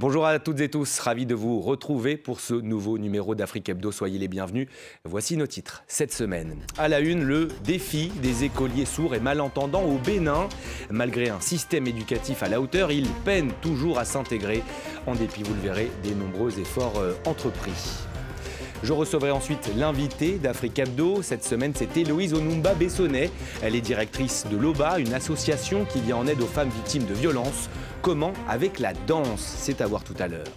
Bonjour à toutes et tous, ravi de vous retrouver pour ce nouveau numéro d'Afrique Hebdo. Soyez les bienvenus. Voici nos titres cette semaine. À la une, le défi des écoliers sourds et malentendants au Bénin. Malgré un système éducatif à la hauteur, ils peinent toujours à s'intégrer. En dépit, vous le verrez, des nombreux efforts entrepris. Je recevrai ensuite l'invité d'Afrique Hebdo. Cette semaine, c'est Héloïse Onumba Bessonnet. Elle est directrice de l'OBA, une association qui vient en aide aux femmes victimes de violences. Comment? Avec la danse, c'est à voir tout à l'heure.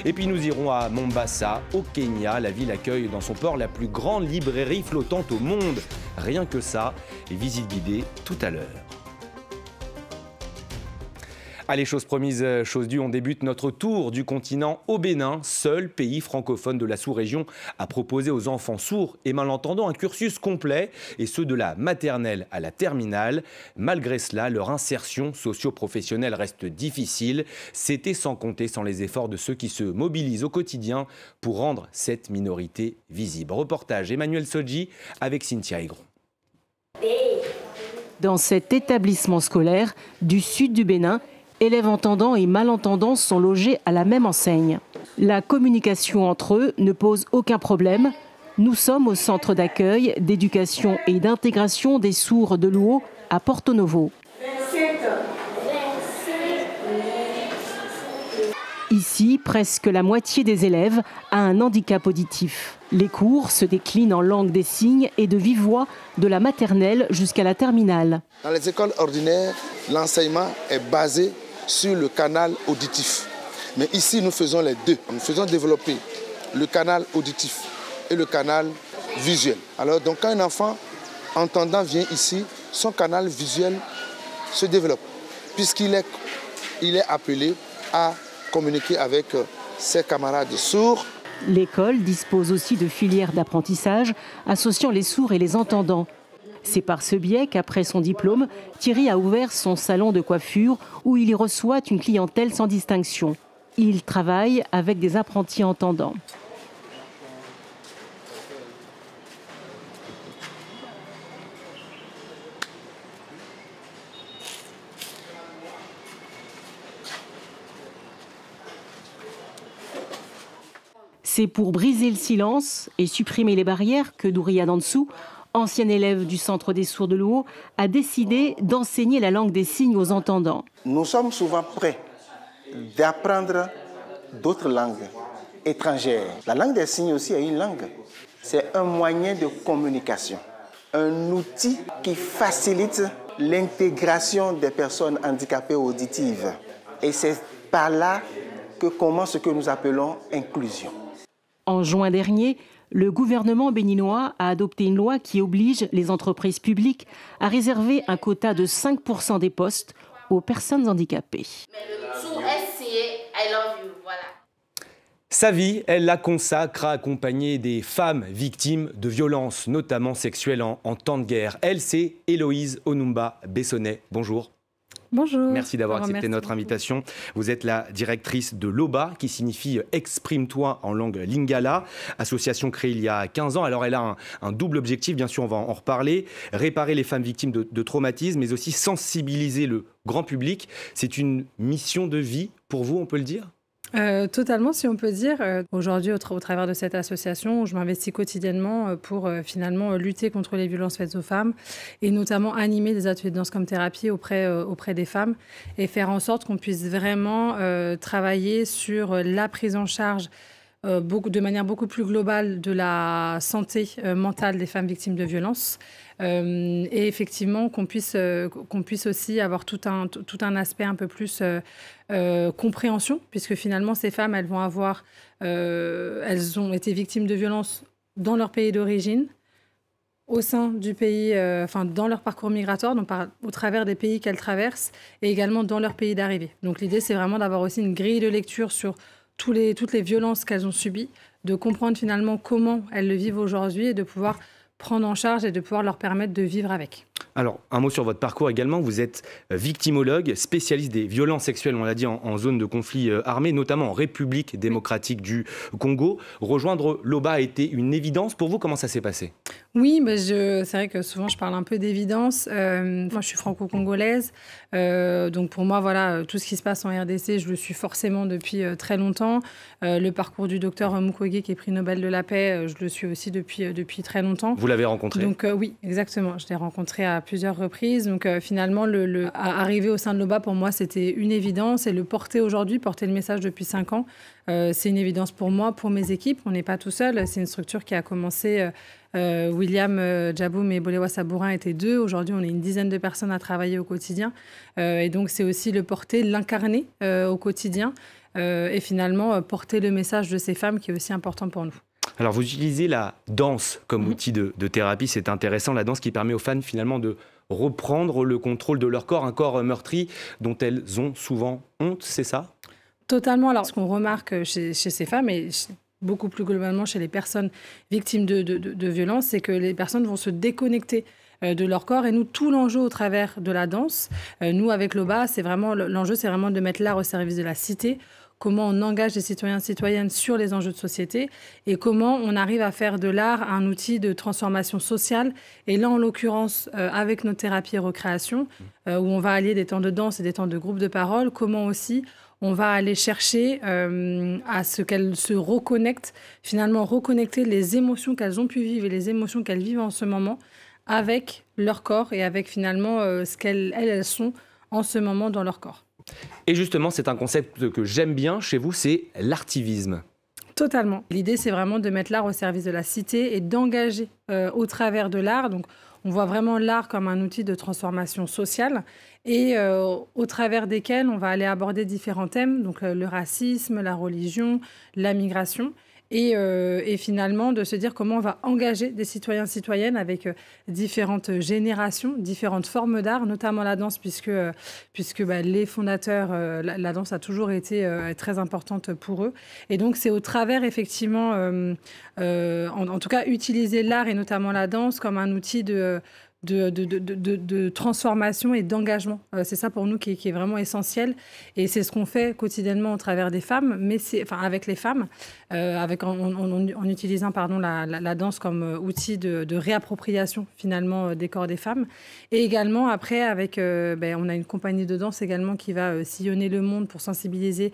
Et puis nous irons à Mombasa, au Kenya. La ville accueille dans son port la plus grande librairie flottante au monde. Rien que ça, et visite guidée tout à l'heure. Allez, chose promise, chose due, on débute notre tour du continent au Bénin, seul pays francophone de la sous-région à proposer aux enfants sourds et malentendants un cursus complet, et ce de la maternelle à la terminale. Malgré cela, leur insertion socio-professionnelle reste difficile. C'était sans compter sans les efforts de ceux qui se mobilisent au quotidien pour rendre cette minorité visible. Reportage Emmanuel Sodji avec Cynthia Aigron. Dans cet établissement scolaire du sud du Bénin, élèves entendants et malentendants sont logés à la même enseigne. La communication entre eux ne pose aucun problème. Nous sommes au centre d'accueil, d'éducation et d'intégration des sourds de Luo à Porto Novo. Ici, presque la moitié des élèves a un handicap auditif. Les cours se déclinent en langue des signes et de vive voix de la maternelle jusqu'à la terminale. Dans les écoles ordinaires, l'enseignement est basé sur le canal auditif. Mais ici, nous faisons les deux. Nous faisons développer le canal auditif et le canal visuel. Alors, donc, quand un enfant entendant vient ici, son canal visuel se développe, puisqu'il est appelé à communiquer avec ses camarades sourds. L'école dispose aussi de filières d'apprentissage associant les sourds et les entendants. C'est par ce biais qu'après son diplôme, Thierry a ouvert son salon de coiffure où il y reçoit une clientèle sans distinction. Il travaille avec des apprentis entendants. C'est pour briser le silence et supprimer les barrières que Douria Dansou, ancien élève du Centre des sourds de Luo, a décidé d'enseigner la langue des signes aux entendants. Nous sommes souvent prêts d'apprendre d'autres langues étrangères. La langue des signes aussi est une langue. C'est un moyen de communication, un outil qui facilite l'intégration des personnes handicapées auditives. Et c'est par là que commence ce que nous appelons inclusion. En juin dernier, le gouvernement béninois a adopté une loi qui oblige les entreprises publiques à réserver un quota de 5% des postes aux personnes handicapées. Sa vie, elle la consacre à accompagner des femmes victimes de violences, notamment sexuelles en temps de guerre. Elle, c'est Héloïse Onumba Bessonnet. Bonjour. Bonjour. Merci d'avoir accepté notre invitation. Vous êtes la directrice de l'OBA, qui signifie « Exprime-toi » en langue lingala, association créée il y a 15 ans. Alors elle a un double objectif, bien sûr on va en reparler, réparer les femmes victimes de traumatismes, mais aussi sensibiliser le grand public. C'est une mission de vie pour vous, on peut le dire ? Totalement, si on peut dire. Aujourd'hui, au travers de cette association, je m'investis quotidiennement pour finalement lutter contre les violences faites aux femmes et notamment animer des ateliers de danse comme thérapie auprès des femmes et faire en sorte qu'on puisse vraiment travailler sur la prise en charge de manière beaucoup plus globale de la santé mentale des femmes victimes de violences. Et effectivement qu'on puisse aussi avoir tout un aspect un peu plus compréhension, puisque finalement ces femmes elles ont été victimes de violences dans leur pays d'origine, au sein du pays, dans leur parcours migratoire, donc au travers des pays qu'elles traversent, et également dans leur pays d'arrivée. Donc l'idée c'est vraiment d'avoir aussi une grille de lecture sur toutes les violences qu'elles ont subies, de comprendre finalement comment elles le vivent aujourd'hui et de pouvoir prendre en charge et de pouvoir leur permettre de vivre avec. Alors, un mot sur votre parcours également. Vous êtes victimologue, spécialiste des violences sexuelles, on l'a dit, en zone de conflit armé, notamment en République démocratique du Congo. Rejoindre l'OBA a été une évidence pour vous. Comment ça s'est passé ? Oui, bah c'est vrai que souvent je parle un peu d'évidence. Moi, je suis franco-congolaise, donc pour moi, voilà, tout ce qui se passe en RDC, je le suis forcément depuis très longtemps. Le parcours du docteur Mukwege, qui est prix Nobel de la paix, je le suis aussi depuis très longtemps. Vous l'avez rencontré? Donc oui, exactement. Je l'ai rencontré à plusieurs reprises. Donc finalement, arriver au sein de l'OBA, pour moi, c'était une évidence. Et le porter aujourd'hui, porter le message depuis 5 ans, c'est une évidence pour moi, pour mes équipes. On n'est pas tout seul. C'est une structure qui a commencé... William Djaboum et Bolewa Sabourin étaient 2. Aujourd'hui, on est une dizaine de personnes à travailler au quotidien. Et donc, c'est aussi le porter, l'incarner au quotidien. Et finalement, porter le message de ces femmes qui est aussi important pour nous. Alors, vous utilisez la danse comme outil de thérapie. C'est intéressant, la danse qui permet aux femmes, finalement, de reprendre le contrôle de leur corps, un corps meurtri dont elles ont souvent honte, c'est ça? Totalement. Alors, ce qu'on remarque chez ces femmes, et beaucoup plus globalement chez les personnes victimes de violences, c'est que les personnes vont se déconnecter de leur corps. Et nous, tout l'enjeu au travers de la danse, nous, avec l'OBA, l'enjeu, c'est vraiment de mettre l'art au service de la cité. Comment on engage les citoyens et citoyennes sur les enjeux de société et comment on arrive à faire de l'art un outil de transformation sociale. Et là, en l'occurrence, avec nos thérapies et recréation, où on va allier des temps de danse et des temps de groupe de parole, comment aussi on va aller chercher à ce qu'elles se reconnectent, finalement reconnecter les émotions qu'elles ont pu vivre et les émotions qu'elles vivent en ce moment avec leur corps et avec finalement ce qu'elles sont en ce moment dans leur corps. Et justement, c'est un concept que j'aime bien chez vous, c'est l'artivisme. Totalement. L'idée, c'est vraiment de mettre l'art au service de la cité et d'engager au travers de l'art. Donc, on voit vraiment l'art comme un outil de transformation sociale et au travers desquels on va aller aborder différents thèmes, donc le racisme, la religion, la migration. Et finalement, de se dire comment on va engager des citoyens et citoyennes avec différentes générations, différentes formes d'art, notamment la danse, puisque les fondateurs, la danse a toujours été très importante pour eux. Et donc, c'est au travers, effectivement, en tout cas, utiliser l'art et notamment la danse comme un outil de transformation et d'engagement. C'est ça pour nous qui est vraiment essentiel. Et c'est ce qu'on fait quotidiennement au travers des femmes, avec les femmes, en utilisant la danse comme outil de réappropriation finalement des corps des femmes. Et également après, on a une compagnie de danse également qui va sillonner le monde pour sensibiliser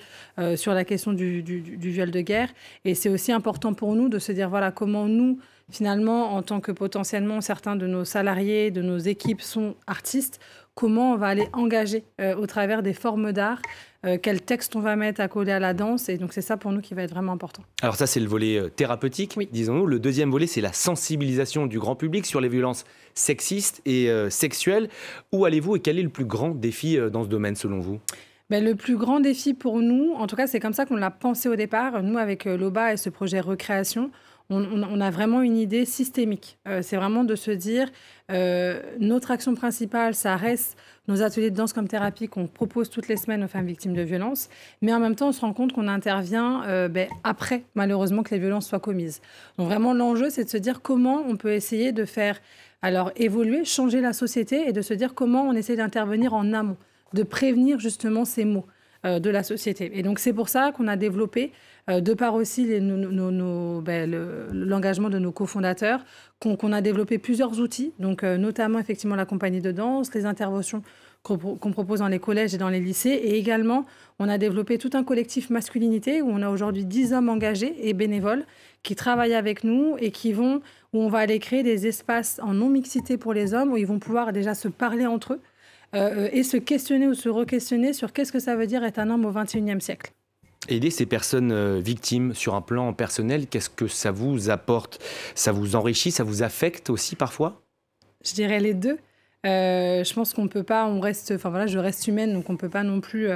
sur la question du viol de guerre. Et c'est aussi important pour nous de se dire voilà comment nous, finalement, en tant que potentiellement certains de nos salariés, de nos équipes sont artistes, comment on va aller engager au travers des formes d'art, quel texte on va mettre à coller à la danse. Et donc, c'est ça pour nous qui va être vraiment important. Alors ça, c'est le volet thérapeutique, oui, disons-nous. Le deuxième volet, c'est la sensibilisation du grand public sur les violences sexistes et sexuelles. Où allez-vous et quel est le plus grand défi dans ce domaine, selon vous ? Le plus grand défi pour nous, en tout cas, c'est comme ça qu'on l'a pensé au départ. Nous, avec l'OBA et ce projet Recréation, on a vraiment une idée systémique. C'est vraiment de se dire, notre action principale, ça reste nos ateliers de danse comme thérapie qu'on propose toutes les semaines aux femmes victimes de violences. Mais en même temps, on se rend compte qu'on intervient après, malheureusement, que les violences soient commises. Donc vraiment, l'enjeu, c'est de se dire comment on peut essayer de faire évoluer, changer la société et de se dire comment on essaie d'intervenir en amont, de prévenir justement ces maux de la société. Et donc, c'est pour ça qu'on a développé, de par aussi l'engagement de nos cofondateurs, qu'on a développé plusieurs outils, donc notamment effectivement la compagnie de danse, les interventions qu'on propose dans les collèges et dans les lycées. Et également, on a développé tout un collectif masculinité où on a aujourd'hui 10 hommes engagés et bénévoles qui travaillent avec nous et où on va aller créer des espaces en non-mixité pour les hommes où ils vont pouvoir déjà se parler entre eux et se questionner ou se re-questionner sur qu'est-ce que ça veut dire être un homme au XXIe siècle. Aider ces personnes victimes sur un plan personnel, qu'est-ce que ça vous apporte? Ça vous enrichit, ça vous affecte aussi parfois? Je dirais les deux. Je pense qu'on peut pas, je reste humaine, donc on peut pas non plus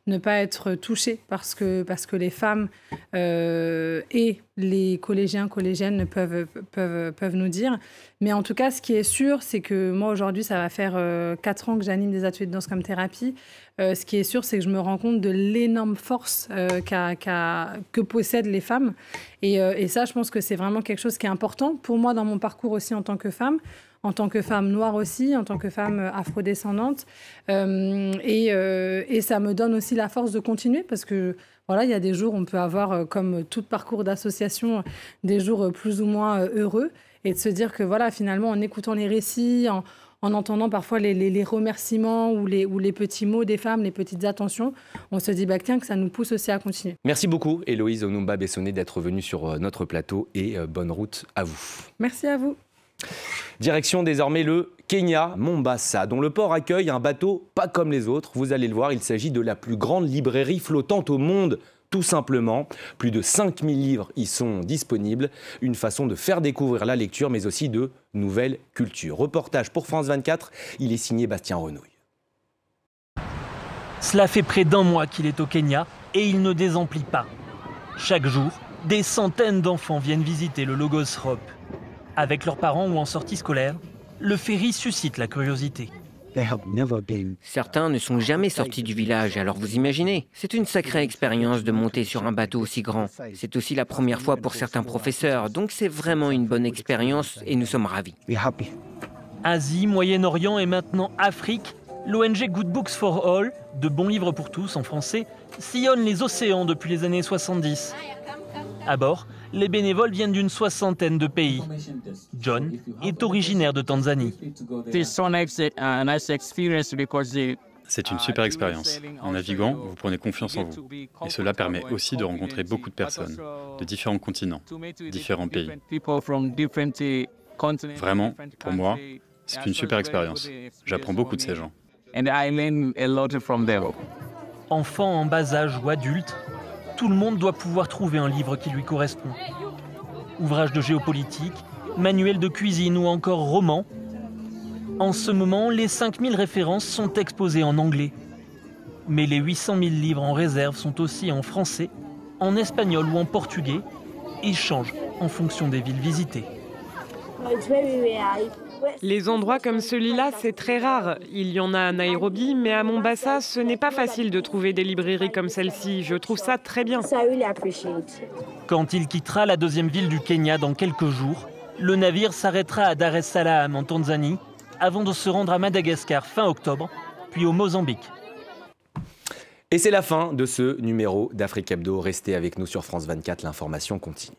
ne pas être touchée parce que les femmes et les collégiens, collégiennes peuvent nous dire. Mais en tout cas, ce qui est sûr, c'est que moi aujourd'hui, ça va faire 4 ans que j'anime des ateliers de danse comme thérapie. Ce qui est sûr, c'est que je me rends compte de l'énorme force que possèdent les femmes. Et ça, je pense que c'est vraiment quelque chose qui est important pour moi dans mon parcours aussi en tant que femme noire aussi, en tant que femme afrodescendante. Et ça me donne aussi la force de continuer parce que voilà, il y a des jours où on peut avoir, comme tout parcours d'association, des jours plus ou moins heureux. et de se dire que voilà, finalement, en écoutant les récits, en entendant parfois les remerciements ou les petits mots des femmes, les petites attentions, on se dit tiens, que ça nous pousse aussi à continuer. Merci beaucoup Héloïse Onumba-Bessonnet d'être venue sur notre plateau et bonne route à vous. Merci à vous. Direction désormais le Kenya, Mombasa, dont le port accueille un bateau pas comme les autres. Vous allez le voir, il s'agit de la plus grande librairie flottante au monde. Tout simplement, plus de 5000 livres y sont disponibles. Une façon de faire découvrir la lecture, mais aussi de nouvelles cultures. Reportage pour France 24, il est signé Bastien Renouille. Cela fait près d'un mois qu'il est au Kenya et il ne désemplit pas. Chaque jour, des centaines d'enfants viennent visiter le Logos Hope. Avec leurs parents ou en sortie scolaire, le ferry suscite la curiosité. Certains ne sont jamais sortis du village, alors vous imaginez, c'est une sacrée expérience de monter sur un bateau aussi grand. C'est aussi la première fois pour certains professeurs, donc c'est vraiment une bonne expérience et nous sommes ravis. Asie, Moyen-Orient et maintenant Afrique, l'ONG Good Books for All, de bons livres pour tous en français, sillonne les océans depuis les années 70. À bord, les bénévoles viennent d'une soixantaine de pays. John est originaire de Tanzanie. C'est une super expérience. En naviguant, vous prenez confiance en vous. Et cela permet aussi de rencontrer beaucoup de personnes, de différents continents, différents pays. Vraiment, pour moi, c'est une super expérience. J'apprends beaucoup de ces gens. Enfants en bas âge ou adultes, tout le monde doit pouvoir trouver un livre qui lui correspond. Ouvrages de géopolitique, manuels de cuisine ou encore romans. En ce moment, les 5000 références sont exposées en anglais. Mais les 800 000 livres en réserve sont aussi en français, en espagnol ou en portugais et changent en fonction des villes visitées. Les endroits comme celui-là, c'est très rare. Il y en a à Nairobi, mais à Mombasa, ce n'est pas facile de trouver des librairies comme celle-ci. Je trouve ça très bien. Quand il quittera la deuxième ville du Kenya dans quelques jours, le navire s'arrêtera à Dar es Salaam en Tanzanie, avant de se rendre à Madagascar fin octobre, puis au Mozambique. Et c'est la fin de ce numéro d'Afrique Hebdo. Restez avec nous sur France 24, l'information continue.